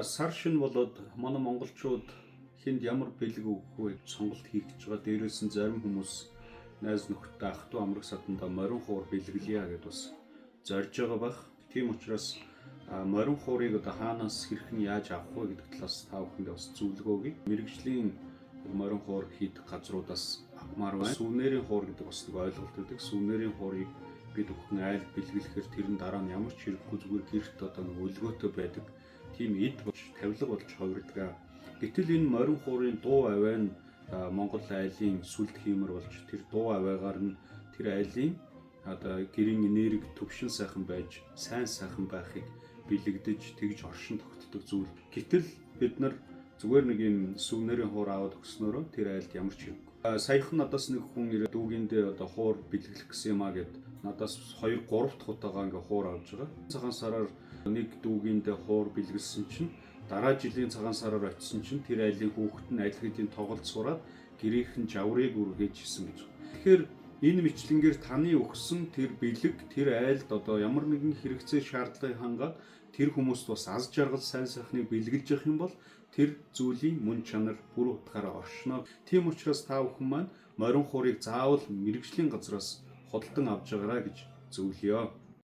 Сар шин болоод манай монголчууд хүнд ямар бэлэг өгөх вэ сонголт хийх гэж байгаа. Дээрээс нь зарим хүмүүс найз нөхдөд ах トゥ амрах саданда морин хуур бэлгэлье гэдээ бас зорж байгаа бах. Тийм учраас морин хуурыг одоо хаанаас хэрхэн яаж авах вэ гэдэг талаас та бүхэндээ бас зөвлөгөө өгье. Мэргэжлийн морин хуур хийх газруудаас авмаар байна. Сүүнэрийн хуур гэдэг бас нэг ойлголт өгдөг. Сүүнэрийн хуурыг бид бүхэн айл бэлгэлэхээр тэр нь дараа нь ямар ч хэрэггүй зүгээр гэрт одоо нэг өлгөөтэй байдаг. Тийм эд болж тавилга болж хувирдаг. Гэтэл энэ морин хуурын дуу аваа нь Монгол айлын сүлд хиймэр болж тэр дуу аваагаар нь тэр айлын одоо гэрийн энерги төвшин сайхан байж сайн сайхан байхыг бэлэгдэж тэгж оршин тогтдог зүйл. Гэтэл бид нар зүгээр нэг юм сүүнэрийн хуур аваад өгснөөрөө тэр айлд ямар ч хэрэггүй. Саяхан надаас нэг хүн ирээд дүүгэндээ одоо хуур бэлгэлэх гэсэн юм а гэд надаас 2-3 дахь удаага ингээ хуур авч байгаа. Цагаан сараар нэг дүүгэндээ хуур бэлгэлсэн чинь дараа жилийн цагаан сараар очисон чинь тэр айлын хүүхэд нь аль хэдийн тоглолт сураад гэрийнхэн жаврыг үргэж хийсэн гэж. Тэгэхээр энэ мэтлэнгээр таны өгсөн тэр бэлэг тэр айлд одоо ямар нэгэн хэрэгцээ шаардлагыг хангаад тэр хүмүүст бас аз жаргал сайн сайхныг бэлгэлж явах юм бол тэр зүйлийн мөн чанар бүр утгаараа оршно. Тийм учраас та бүхэн маань морин хуурыг заавал мэргэжлийн газраас худалдан авч байгаарай гэж зөвлөё.